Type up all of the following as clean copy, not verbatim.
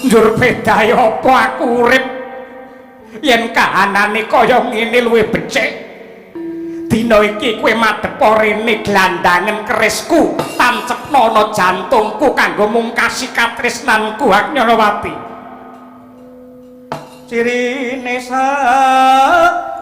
Njur bedahe apa aku urip yen kahanane kaya ngene luwih becik. Dina iki kowe madhep rene glandangen kerisku, tancepna ana jantungku kanggo mungkasi katresnanku Agnyawati. Cirine sakti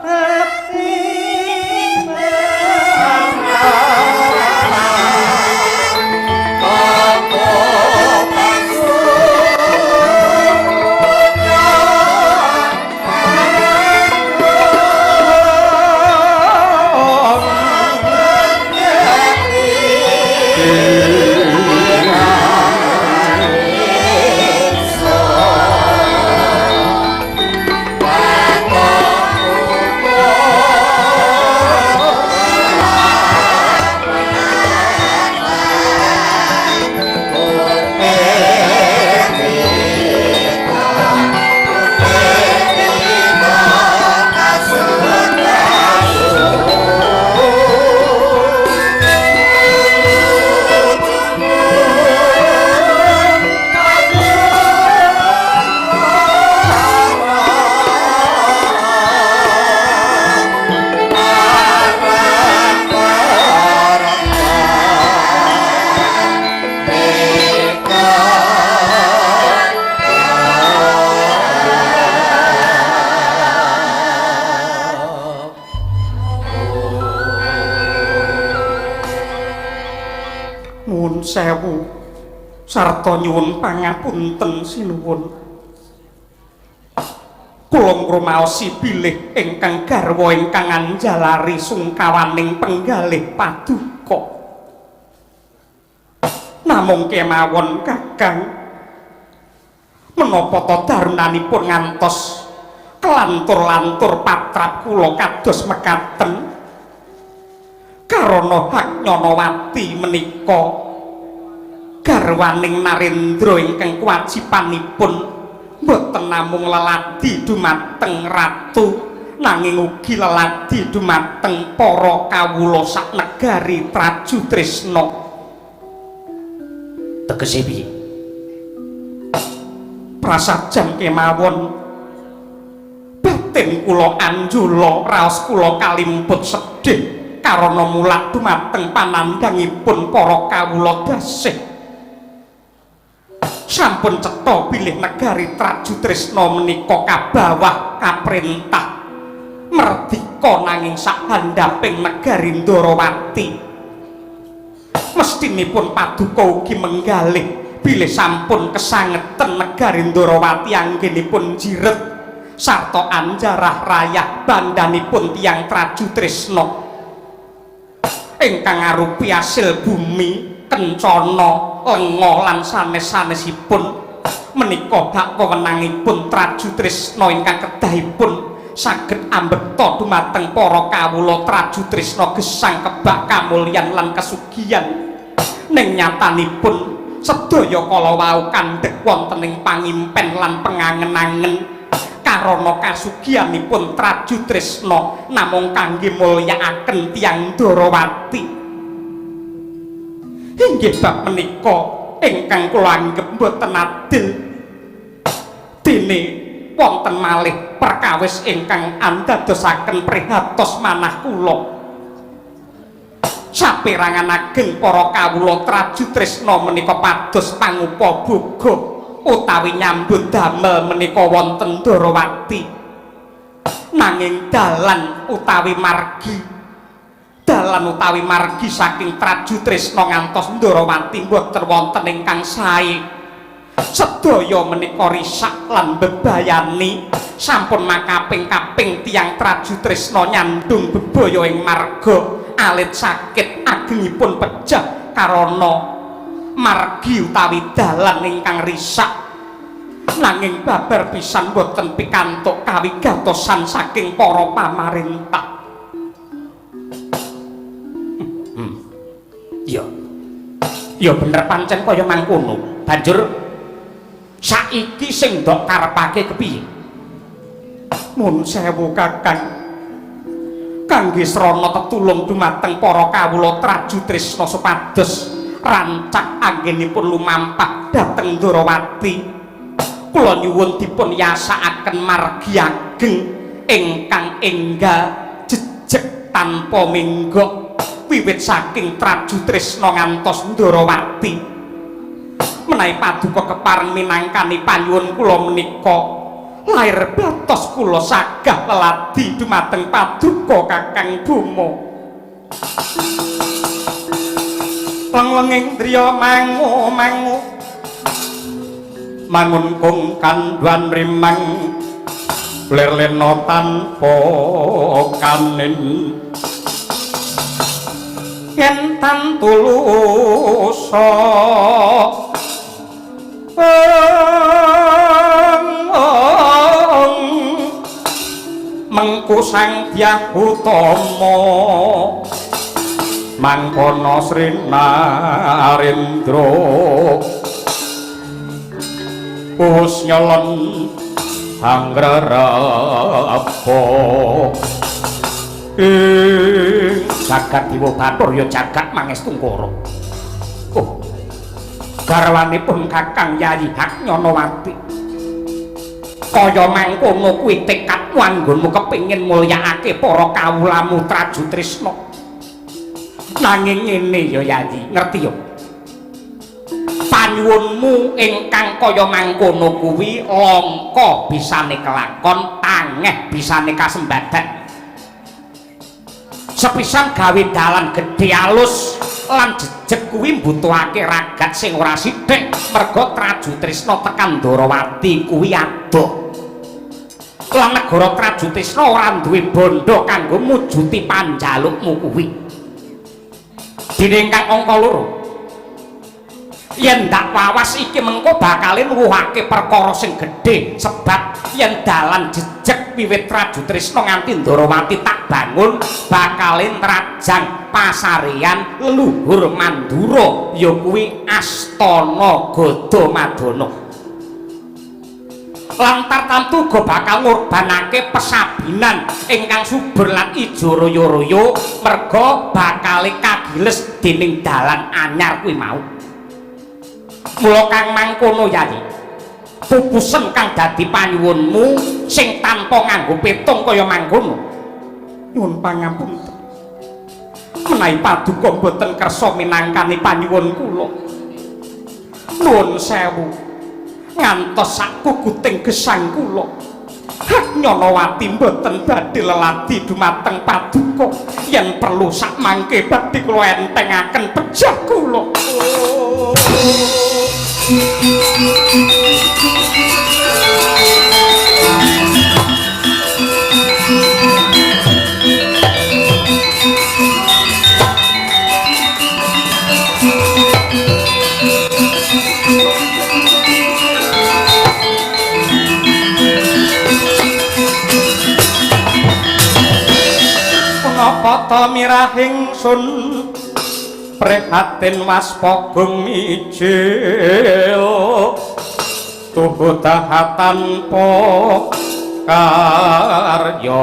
sewu sarta nyuwun pangapunten sinuwun. Kula ngrumaosi bilih ingkang garwa ingkang anjalari sungkawaning penggalih paduka. Namung kemawon Kakang, menapa ta darunanipun ngantos kelantur-lantur patrap kula kados mekaten karana Agnyawati menika garwaning Narendra ingkang kewajibanipun boten namung leladi dumateng ratu nanging ugi leladi dumateng para kawula sak negari Trajutresna. Tegese piye? Prasajan kemawon batin kula anjula raos kula kalimput sedhih karana mulak dumateng panandhangipun para kawula dasih sampun cetha bilih negari Trajutresna menika kabawah kaprintah merdika nanging sakhandhaping negari Ndarawati mestinipun paduka ugi menggalih bilih sampun kesangeten negari Ndarawati anggenipun jiret sarta anjarah rayah bandanipun tiyang Trajutresna ingkang arupi asil bumi kencana lenga lan sanes-sanesipun menika hak wewenangipun Trajutresna ingkang kedahipun saged ambekta dumateng para kawula Trajutresna gesang kebak kamulyan lan kesugihan ning nyatanipun sedaya kala wau kandhek wonten ing pangimpen lan pengangen-angen karana kasugihanipun Trajutresna namung kangge mulyakaken tiyang Ndarawati. Inggih bab menika ingkang kula anggep boten adil dene wonten malih perkawis ingkang andadosaken prihatos manah kula saperangan ageng para kawula Trajutresna menika pados pangupa boga utawi nyambut damel menika wonten Ndarawati nanging dalan utawi margi saking Trajutresna ngantos Ndarawati boten wonten ingkang sae. Sedaya menika risak lan bebayani sampun makaping-kaping tiyang Trajutresna nyandung bebaya ing marga alit sakit agengipun pejah karana margi utawi dalan ingkang risak nanging babar pisan boten pikantuk kawigatosan saking para pamarentah. Ya bener pancen kaya mangkono. Banjur saiki sing ndok karepake kepiye? Mun sewu Kakang, kangge srana tetulung dumateng para kawula Trajutresna supados rancak anggenipun lumampah dhateng Ndarawati. kula nyuwun dipun yasakaken margi ageng ingkang enggal jejeg tanpa minggok wiwit saking Traju Trisna ngantos Ndarawati menawi paduka kepareng minangkani panyuwun kula menika lair batos kula sagah leladi dumateng paduka Kakang Bima lenglenging driya mangu mangun kung kandhuan rimang lerlena tanpa kanin yen tan tulusa mengku sang Dyah Utama mangkono Sri Narendra us nyolon anggrarapa jagat Dewa Bathara ya jagat mangestu Kara garwanipun Kakang Yayi Haknyanawati kaya mangkono kuwi tekadmu anggonmu kepingin mulyakake para kawulamu Traju Trisna nanging ngene ya Yayi ngerti ya panyuwunmu ingkang kaya mangkono kuwi langka bisane kelakon tangeh bisane kasembadan sepisan gawe dalan gedhe alus lan jejeg kuwi mbutuhake ragat sing ora sithik merga Traju Trisna tekan Ndarawati kuwi adoh lan negara Traju Trisna ora duwe bondo kanggo mujuti panjalukmu kuwi dene ingkang angka 2 yen ndak wawas iki mengko bakal nuwuhake perkara sing gedhe sebab yen dalan jejeg wiwit Traju Trisna nganti Ndarawati tak bangun bakal nrajang pasareyan leluhur Mandura ya kuwi Astana Gadamadana lantar tamtu go bakal ngorbanake pesabinan ingkang subur lan ijo raya-raya merga bakal kagiles dening dalan anyar kuwi mau mula kang mangkono Yayi pupusen kang dadi panyuwunmu sing tanpa nganggo petung kaya mangkono nyuwun pangapunten menawi paduka boten kersa minangkani panyuwun kula nuwun sewu ngantos sak kukuting gesang kula Haknyanawati boten badhe leladi dumateng paduka yen perlu sak mangke badhe kula entengaken pejah kula Menapa ta mirahing sun prihatin waspa gumijil tuhu tahatan po karya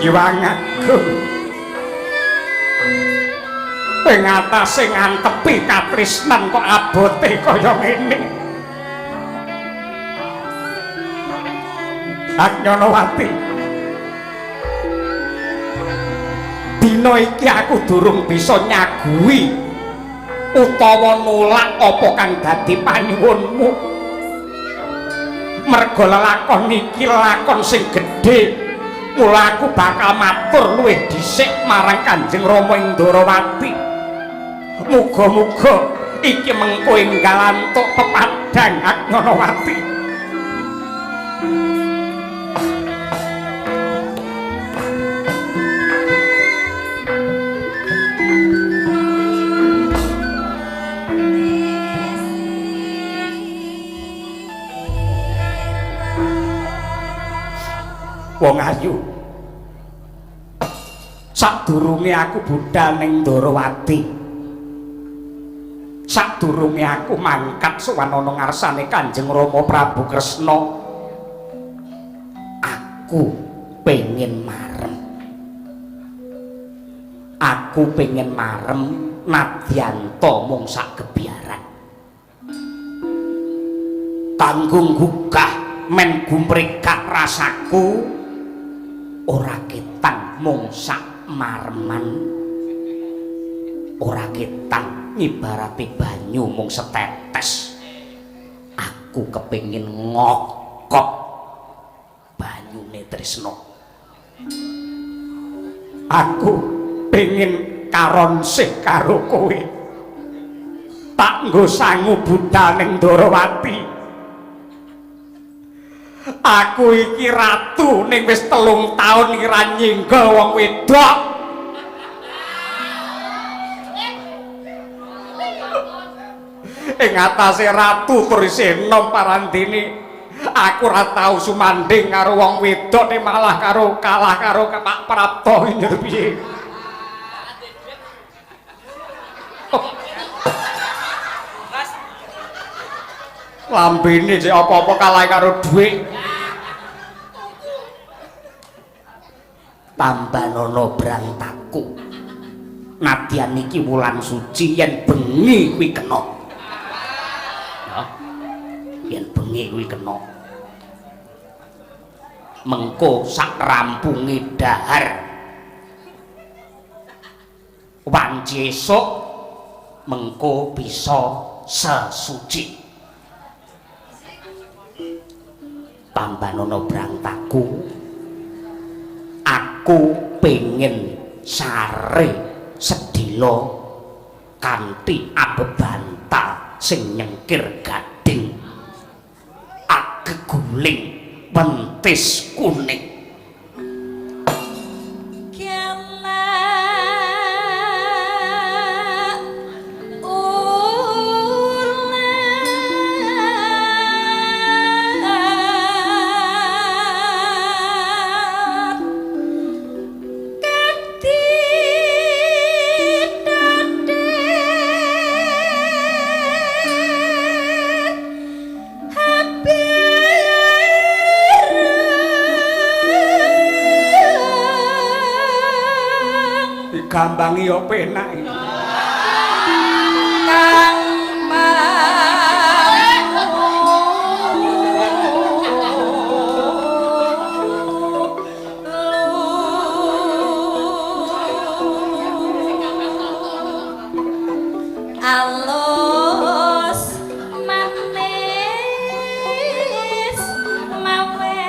Jiwang agung ing atase ngantepi katresnan kok abote kaya ngene Haknyanawati dina iki aku durung bisa nyaguhi utawa nolak apa kang dadi panyuwunmu merga lelakon iki lelakon sing gedhe mula aku bakal matur luwih dhisik marang Kanjeng Rama ing Ndarawati muga-muga iki mengko enggal antuk pepadhang Haknyanawati wong ayu Sadurunge aku budhal ning Ndarawati, sadurunge aku mangkat sowan ana ngarsane Kanjeng Rama Prabu Kresna, aku pengen marem. Aku pengen marem nadyan to mung sak gebiaran. Kanggo gugah men gumrekak rasaku ora ketang mung sak mareman, ora ketang ngibarati banyu mung setetes. Aku kepengin ngokok banyune tresna. Aku pengen karonsih karo kowe, tak nggo sangu budhal ning Ndarawati. Aku iki ratu ning wis 3 taun ora nyingga wong wedok. Ing atase ratu Trisena Parandini, aku ora tau sumanding karo wong wedok, ning malah kalah karo Pak Prapto nyer piye. Lambene sik apa-apa kalah karo dhuwit. Tambanana brantaku. Nadyan iki wulan suci, yen bengi kuwi kena. Ya. Yen bengi kuwi kena. Mengko sak rampunge dahar. Wanci esuk mengko bisa sesuci. Tambanana brantaku, aku pengen sare sedila kanthi abebantal sing nyengkir gading, ageguling wentis kuning. Gambangi yo penak iki. Kang alus manis mawe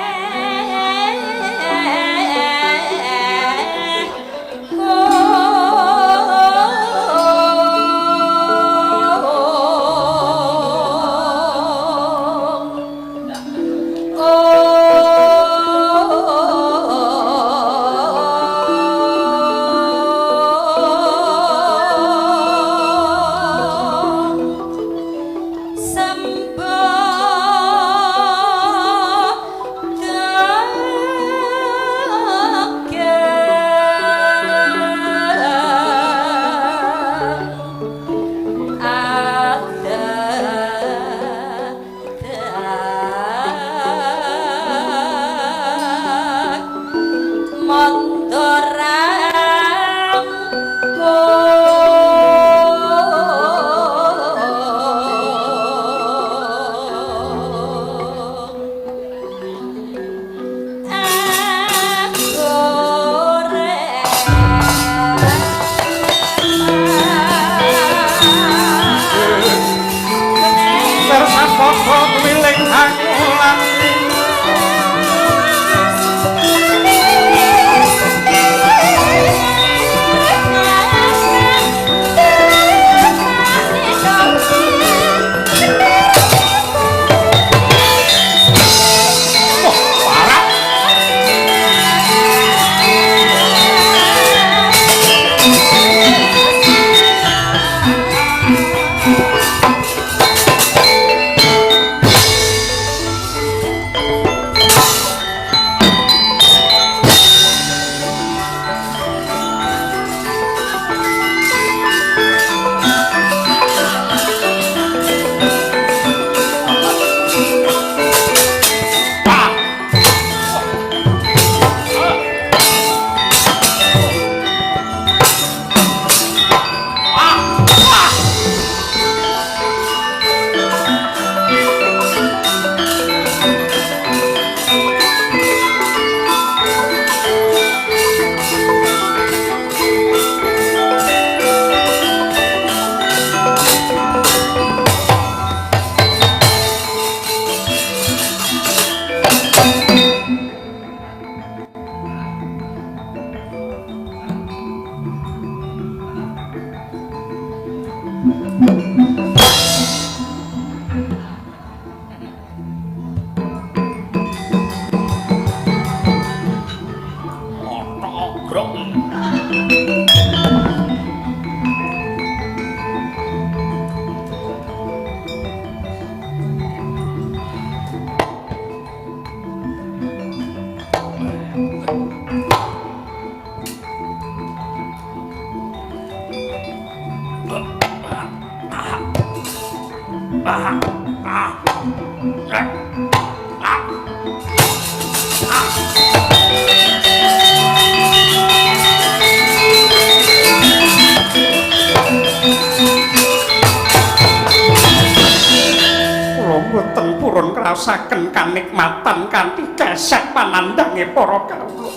Boten purun ngraosaken kanikmatan kanthi kesek panandhange para kawula.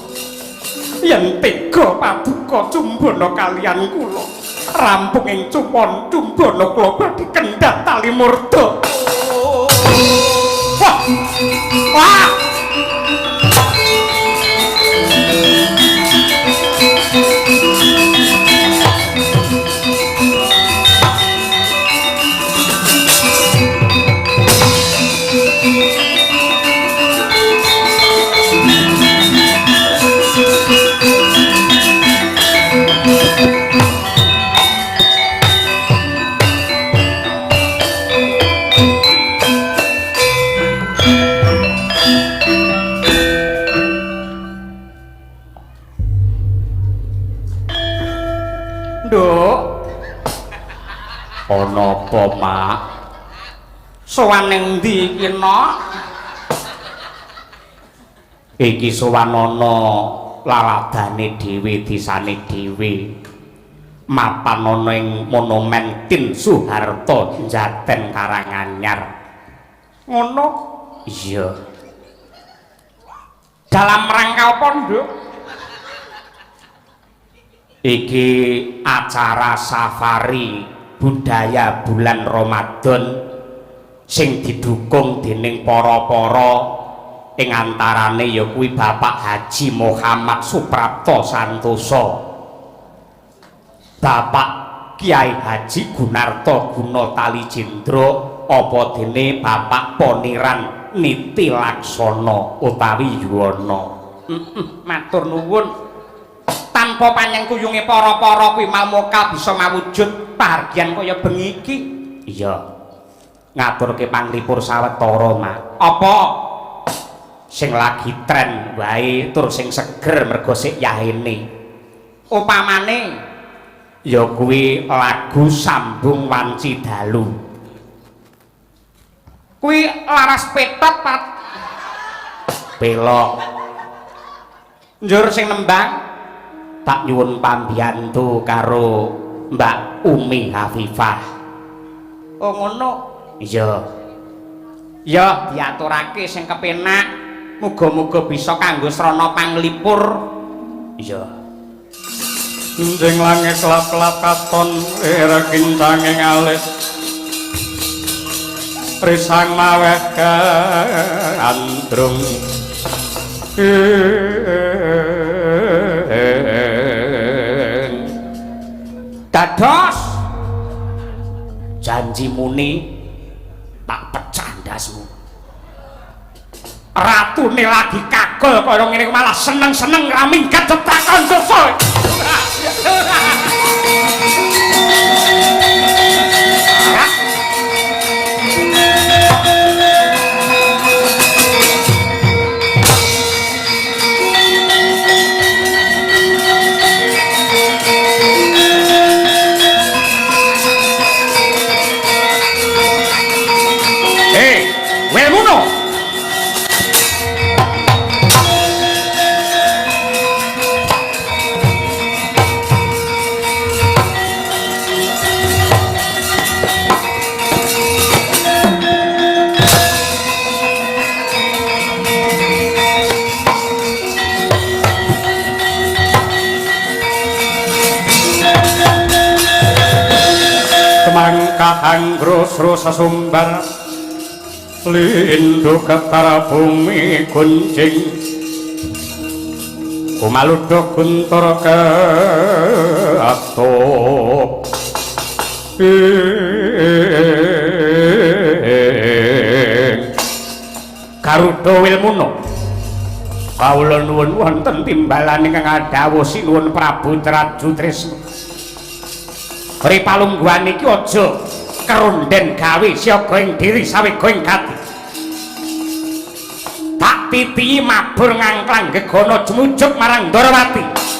Yen tega paduka cumbana kaliyan kula, rampung ing cupon cumbana kula badhe kendhat tali murda. Wah! Wah! Nduk. Ana apa, Mak? Sowan ning ndi iki, Nok? Iki sowan ana laladane dhewe disane dhewe. Mapan ana ing monumen Tin Soeharto Njaten Karanganyar. Ngono? Iya. Dalam rangka apa, Nduk? Iki acara safari budaya bulan Ramadan sing didukung dening para-para ing antarane ya kuwi Bapak Haji Muhammad Suprapto Santoso, Bapak Kiai Haji Gunarto Gunatali Jendro, apa dene Bapak Poniran Niti Laksana utawi Yuwana. Matur nuwun. Tanpa panjang kuyunge para-para kuwi malmoka bisa mawujud pahargyan kaya bengi iki. Iya. Ngaturke panglipur sawetara, Mak. Apa sing lagi tren wae tur sing seger mergo sik yahene. Upamane ya kuwi lagu Sambung Wanci Dalu. Kuwi laras petot Pak. Belok. Njur sing nembang tak nyuwun pambiyantu karo Mbak Umi Hafifah. Oh ngono. Iya. Ya diaturake sing kepenak, muga-muga bisa kanggo srana panglipur. Iya. Sing langit kelap-kelap katon ira kincanging alit. Risang maweh andrung. Dados janji muni tak pecah ndasmu. Ratune lagi kagol kaya ngene malah seneng-seneng ra minggat cetakon susul. Anggro sesumbar lindhu getar bumi gunjing kumaludha guntur keatup Garuda Wilmuna Kawula nuwun wonten timbalan ingkang dawuh sinuwun Prabu Traju Tresna. Ripalungguhan iki aja kerunden gawe siaga ing diri sawega ing gati. Tak titihi mabur ngangklang gegana jumujuk marang Ndarawati.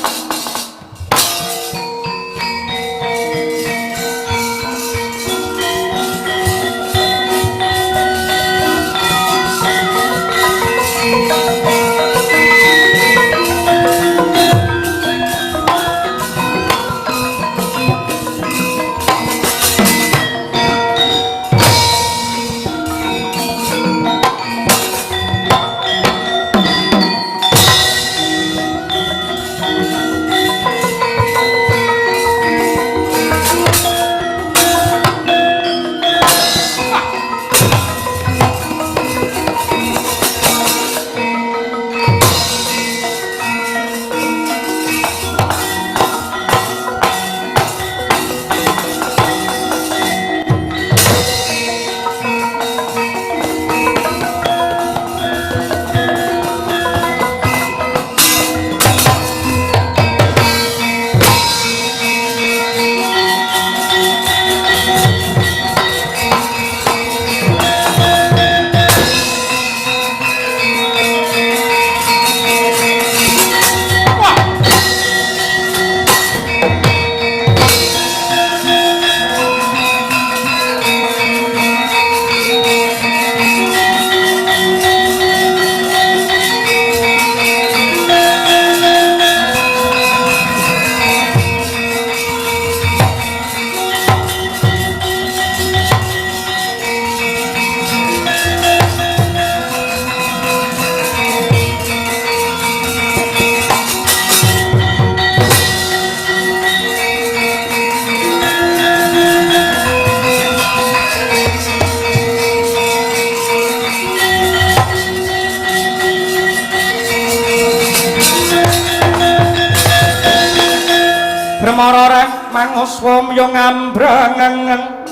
Marareng manguswa yo ngambrangen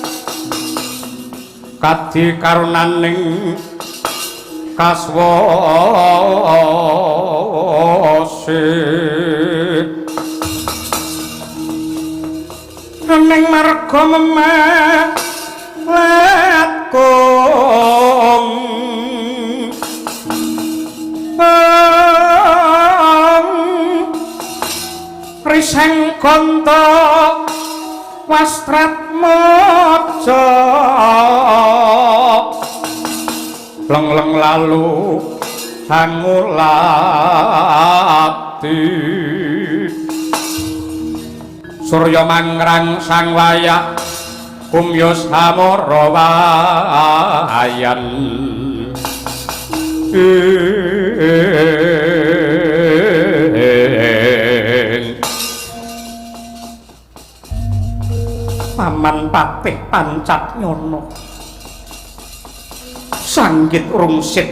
kadi karunaning kaswase ning marga memeh latkung riseng konto wastrat mojo leng-leng lalu hangulati surya mangrang sang wayah kumyos hamara wayan Paman Patih Pancatnyono sanggit rungsit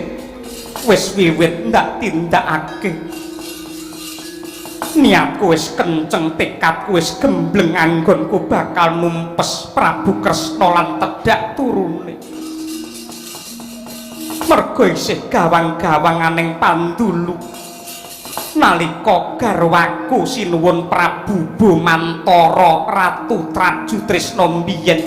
wis wiwit ndak tindakake niatku wis kenceng tekadku wis gembleng anggonku bakal numpes Prabu Kresna lan tedhak turune merga isih gawang-gawanganing pandulu nalika garwaku sinuwun Prabu Bomantara Ratu Traju Tresna mbiyen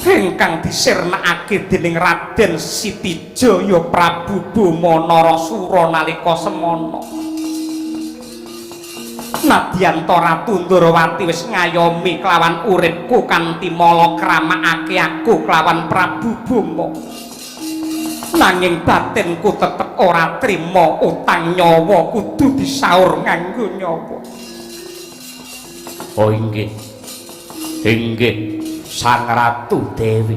ingkang disirnakake dening Raden Sitijaya Prabu Boma Narasura nalika semana nadyan ta Ratu Ndarawati wis ngayomi kelawan uripku kanthi mala kramakake aku kelawan Prabu Boma nanging batinku tetep ora trima utang nyawa kudu disaur nganggo nyawa. Oh inggih Sang Ratu Dewi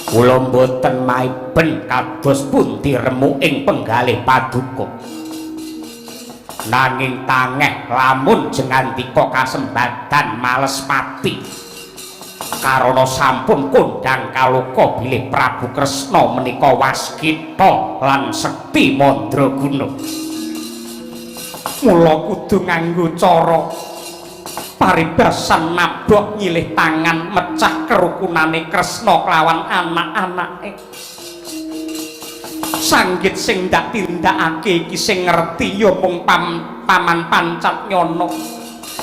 kula mboten maiben kados pundi remu ing penggalih paduka nanging tangeh lamun jengandika kasembadan males pati karana sampun kondang kaloka bilih Prabu Kresna menika waskita lan sekti mandraguna mula kudu nganggo cara paribasan nabok nyilih tangan mecah kerukunane Kresna kelawan anak-anake sanggit sing ndak tindakake iki sing ngerti ya mung paman Pancatnyana.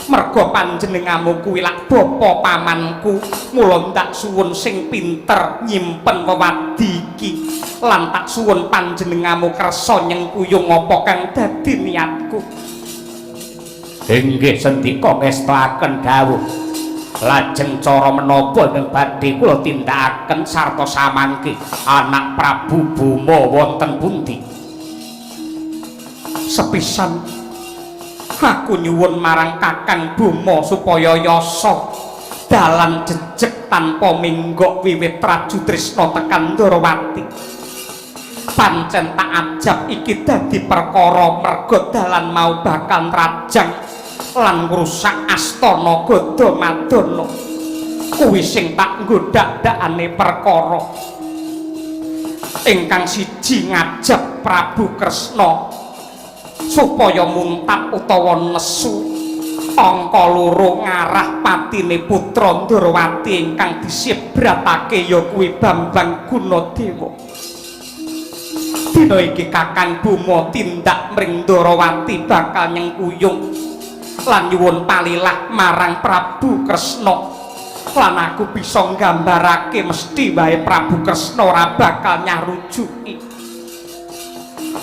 Merga panjenengamu kuwi lak bapa pamanku, mula tak suwun sing pinter nyimpen wewadi iki lan tak suwun panjenengamu kersa nyengkuyung apa kang dadi niatku. Inggih sendika ngestaken dawuh. Lajeng cara menapa ingkang badhe kula tindakaken sarta samangke anak Prabu Bima wonten pundi? Sepisan aku nyuwun marang Kakang Bima supaya yasa dalan jejeg tanpa minggok wiwit Raju Trisna tekan Ndarawati. Pancen tak ajab iki dadi perkara merga dalan mau bakal rajang lan ngrusak astana Gadamadana. Kuwi sing tak nggodhak-dakane perkara. Ingkang siji ngajab Prabu Kresna supaya muntap utawa nesu angka loro ngarah patine putra Ndarawati ingkang disebratake ya kuwi Bambang Gunadewa. Dina iki Kakang Bima tindak mring Ndarawati bakal nyengkuyung lan nyuwun palilah marang Prabu Kresna lan aku bisa nggambarake mesti wae Prabu Kresna ora bakal nyarujuki.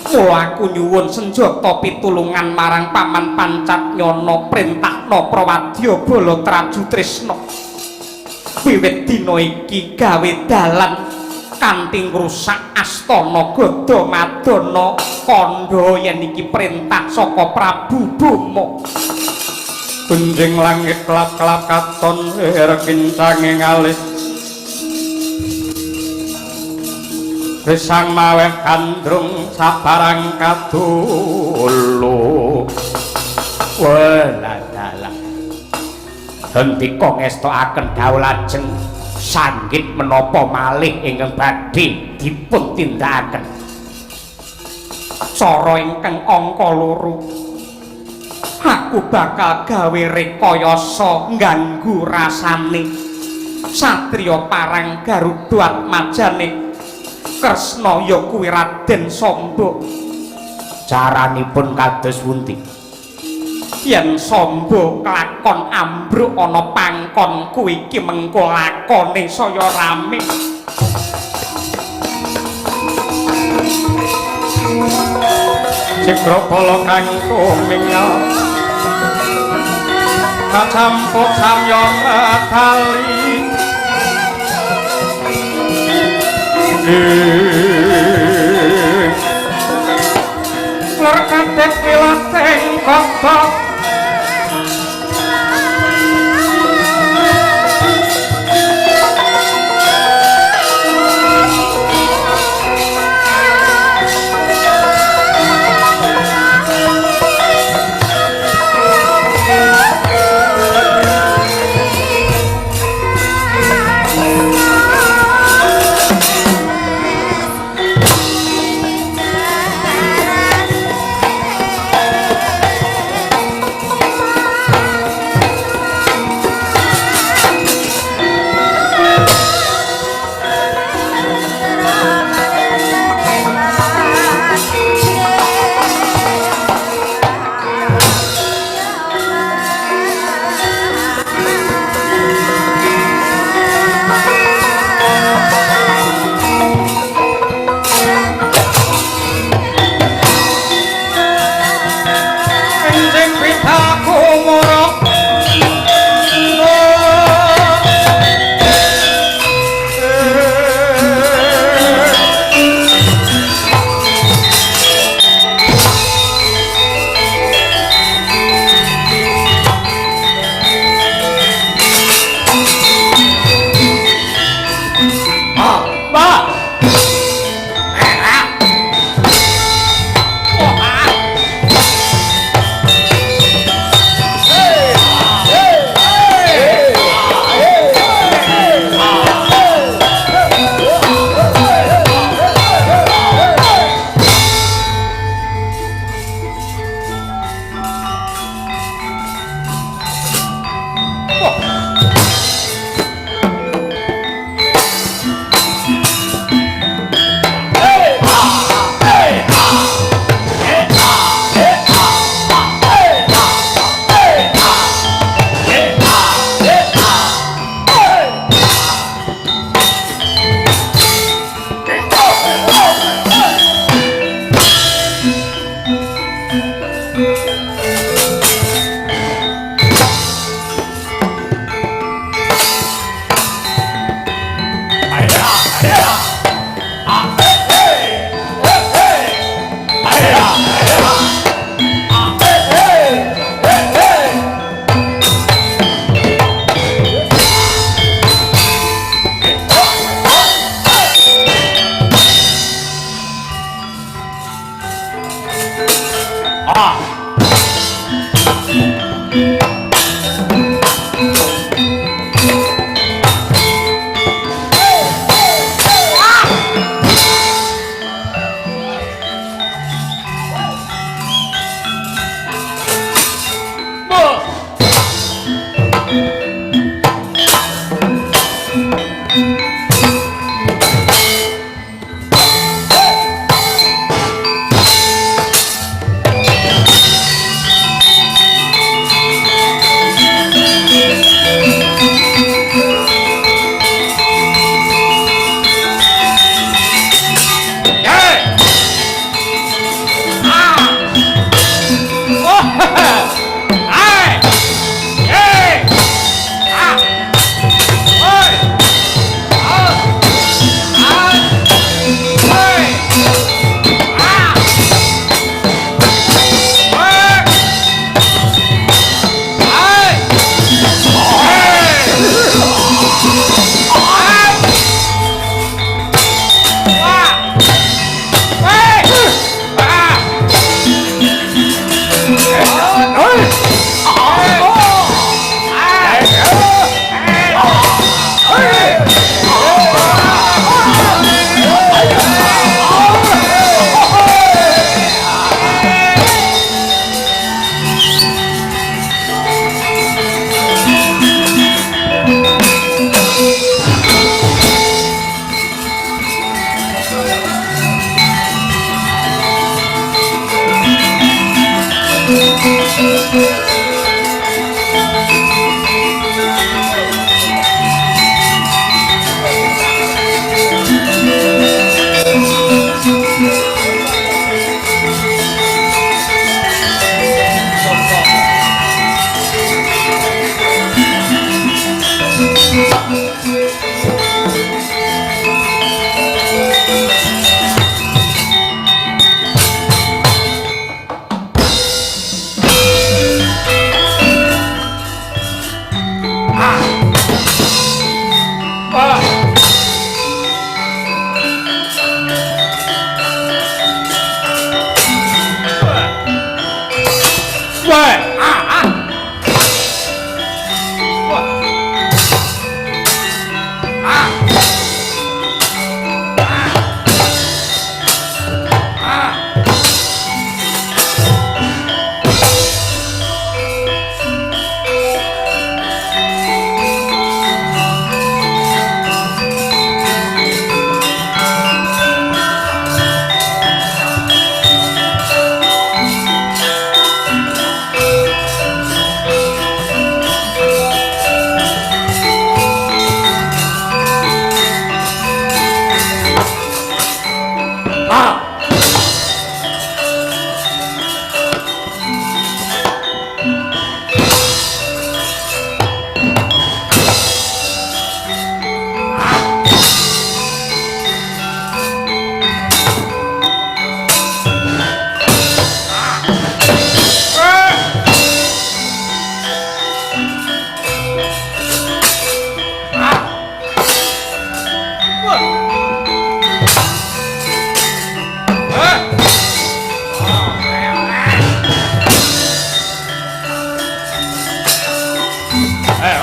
Mula aku nyuwun senjata pitulungan marang Paman Pancatnyana prentahna Prawadya Bala Traju Trisna. Wiwit dina iki gawe dalan kanthi ngrusak astana Gadamadana kandha yen iki perintah saka Prabu Bima. Kunjing langit kelap-kelap katon kincanging alit Risang maweh kandrung sabarang kadulu waladala hendika ngestokaken dawuh lajeng sanggit menapa malih ingkang badhe dipun tindakaken cara ingkang angka loro. Aku bakal gawe rekayasa ngganggu rasane satriya parang Garuda Atmajane Kresna ya kuwi Raden Samba. Caranipun kados pundi? Yen Samba kelakon ambruk ana pangkon kuwi iki mengko lakone saya rame. Cekropala kang kumingal kacampur samyong tali lor kadek wilateng kotok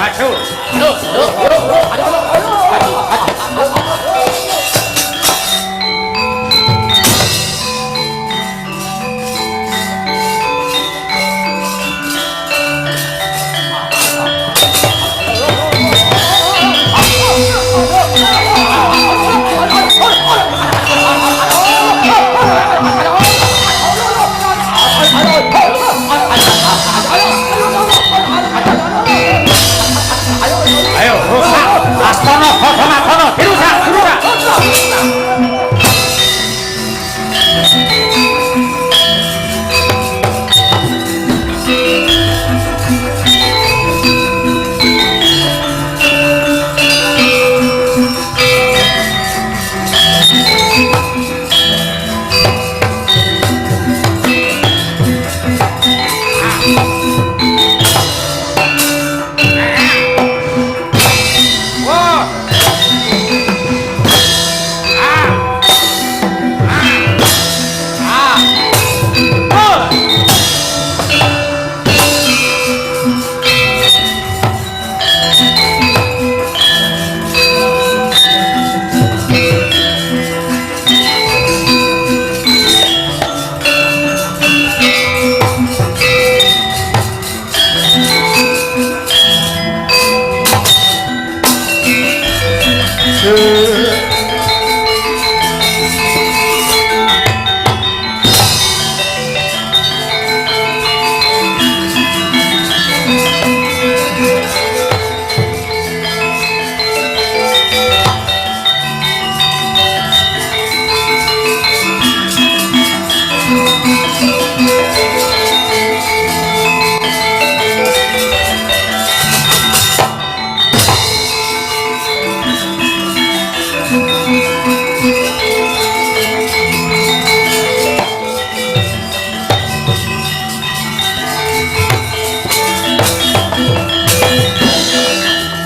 maju. Ayo, rusak Astana Gadamadana, dirusak, dirusak.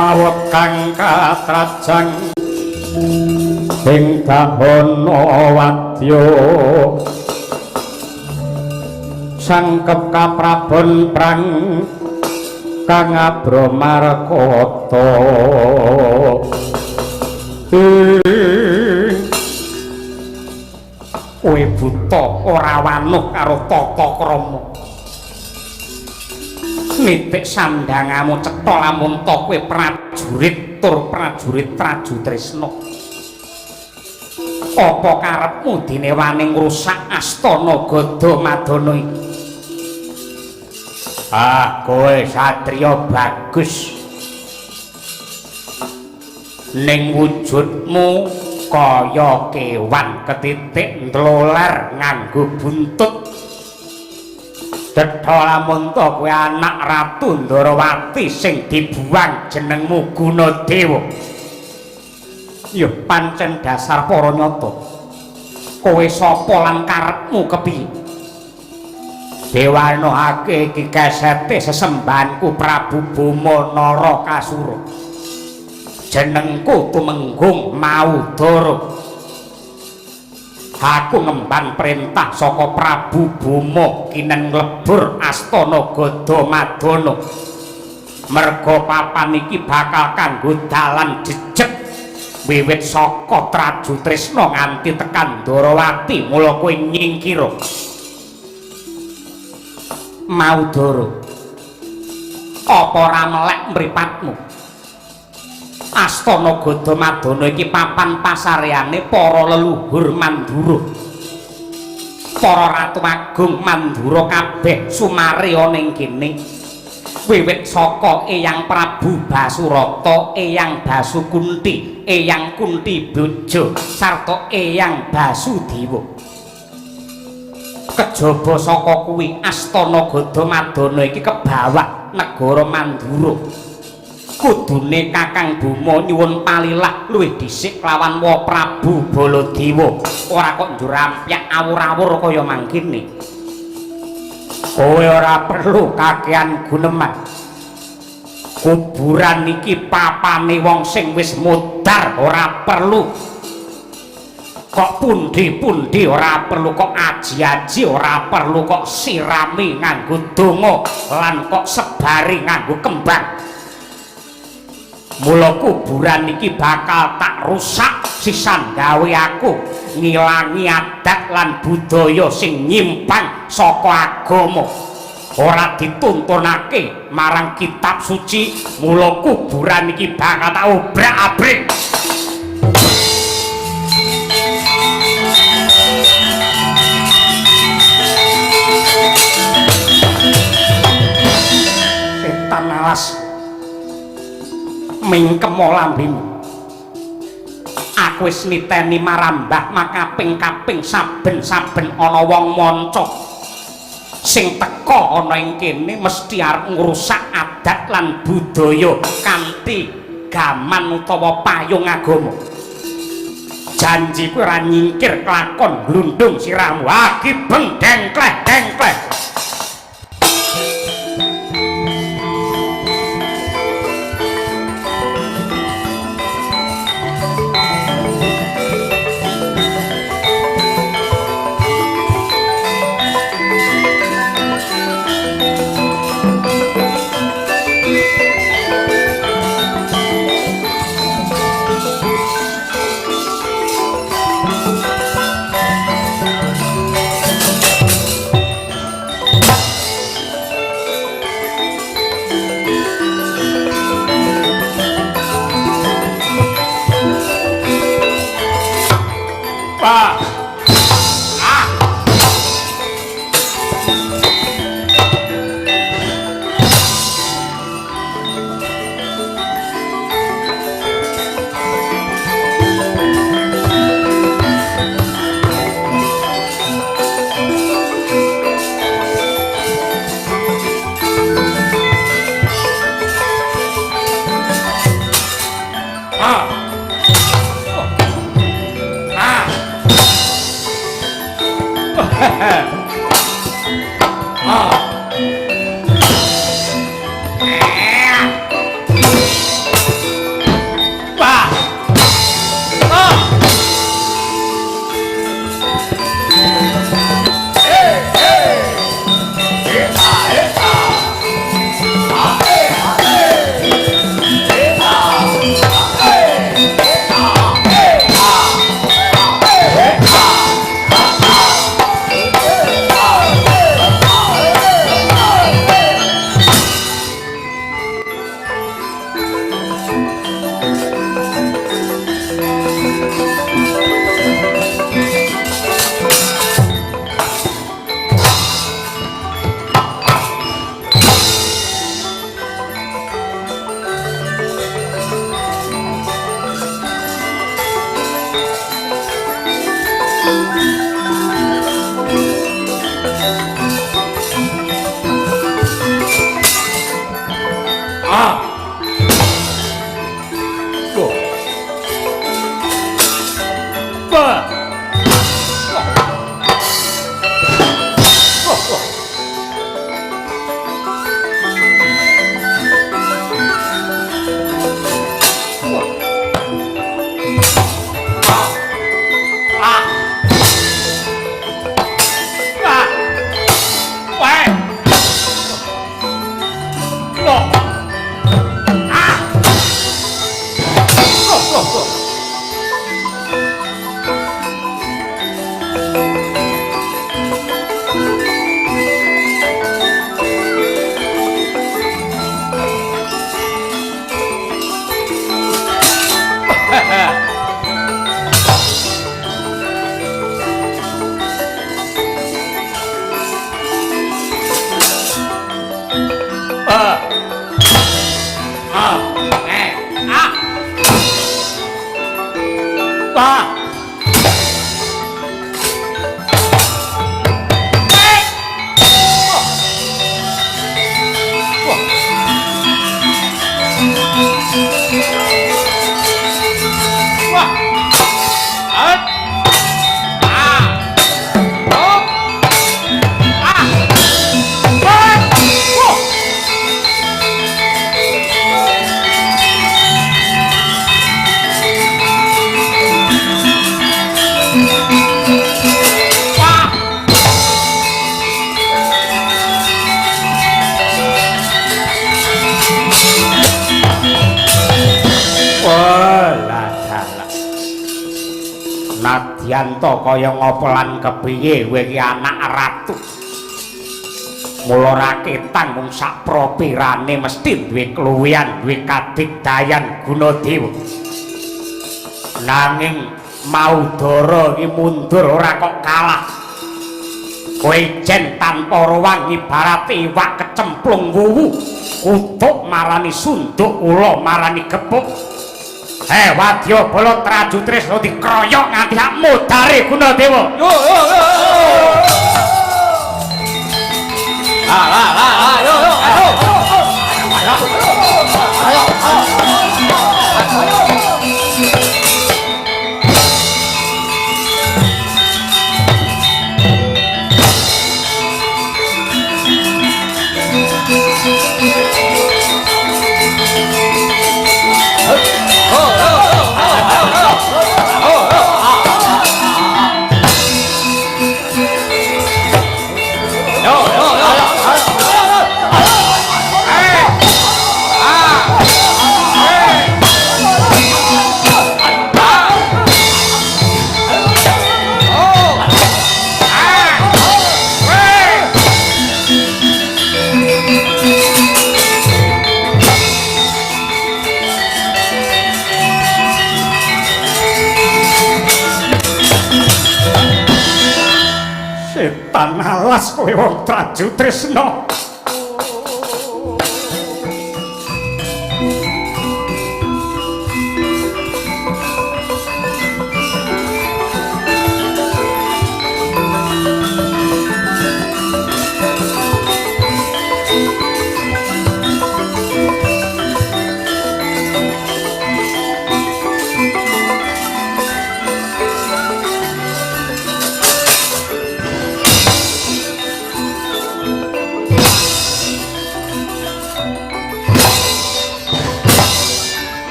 Mawut kang katrajang ing Dahana Wadya sangkep kaprabon prang kang Abramarkata kowe buta ora wanuh karo tata krama nitik sandangamu cetha lamun ta kowe prajurit tur prajurit Traju Tresna. Apa karepmu dene wani ngrusak Astana Gadamadana iki? Ah, kowe satriya bagus. Ning wujudmu kaya kewan ketitik ndloler nganggo buntut. Detha lamun ta kowe anak Ratu Ndarawati sing dibuang jenengmu Gunadewa. Ya pancen dasar para nyata. Kowe sapa lan karepmu kepiye? Dewanahake iki kesete sesembahanku Prabu Bama Narakasura. Jenengku tumenggung Maudara. Aku ngemban perintah saka Prabu Bama kinen nglebur Astana Gadamadana. Merga papan iki bakal kanggo dalan jejeg wiwit saka Traju Tresna nganti tekan Ndarawati, mula kowe nyingkira. Maudara, apa ora melek mripatmu? Astana Gadamadana iki papan pasareane para leluhur Mandura. Para Ratu Agung Mandura kabeh sumarya ning kene. Wiwit saka Eyang Prabu Basurata, Eyang Basukunti, Eyang Kunti Boja sarta Eyang Basudewa. Kejaba saka kuwi Astana Gadamadana iki kebawah negara Mandura. Kudune Kakang Bama nyuwun palilah luwih dhisik lawan Wa Prabu Baladewa, ora kok njurampyak awur-awur kaya mangkene. Kowe ora perlu kakehan guneman. Kuburan iki papane wong sing wis mudhar, ora perlu kok pundi-pundi, ora perlu kok aji-aji, ora perlu kok sirami nganggo donga lan kok sebari nganggo kembang. Mula kuburan iki bakal tak rusak sisan gawe aku ngilangi adat lan budaya sing nyimpang saka agama. Ora dituntunake marang kitab suci, mula kuburan iki bakal tak obrak-abrik. Setan alas mingkemo lambemu. Aku wis niteni marambah makaping-kaping saben-saben ana wong manca sing teka ana ing kene mesti arep ngrusak adat lan budaya kanthi gaman utawa payung agama. Janji kowe ora nyingkir kelakon glundung sirahmu. Agibeng dengkleh-dengkleh. Adiyanto kaya ngapa lan kepiye kowe iki anak ratu. Mula raketang mung sak propirane mesti duwe kluwihan, duwe kadigdayan Gunadewa. Nanging Maudara iki mundur ora kok kalah. Kowe jen tanpa ruwang ibarat iwak kecemplung wuwu. Kutuk marani sunduk, ula marani gepuk. Wadya Bala Traju Tresna dikroyok nganti hak modare Gunadewa. Yo. Setan alas kowe wong Traju Tresna.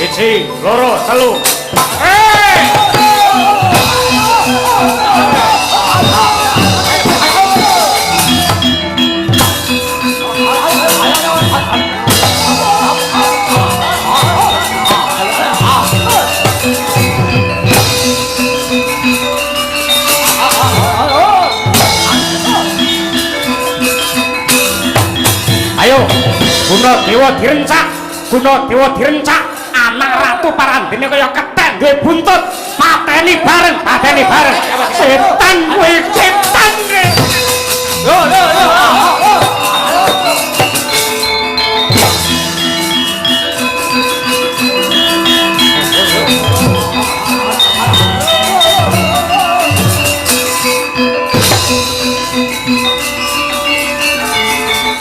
Siji, loro, telu. Ayo, Gunadewa direncak, Gunadewa direncak. Anak ratu parandene kaya keten duwe buntut, pateni bareng. Setan kuwi setan. Yo.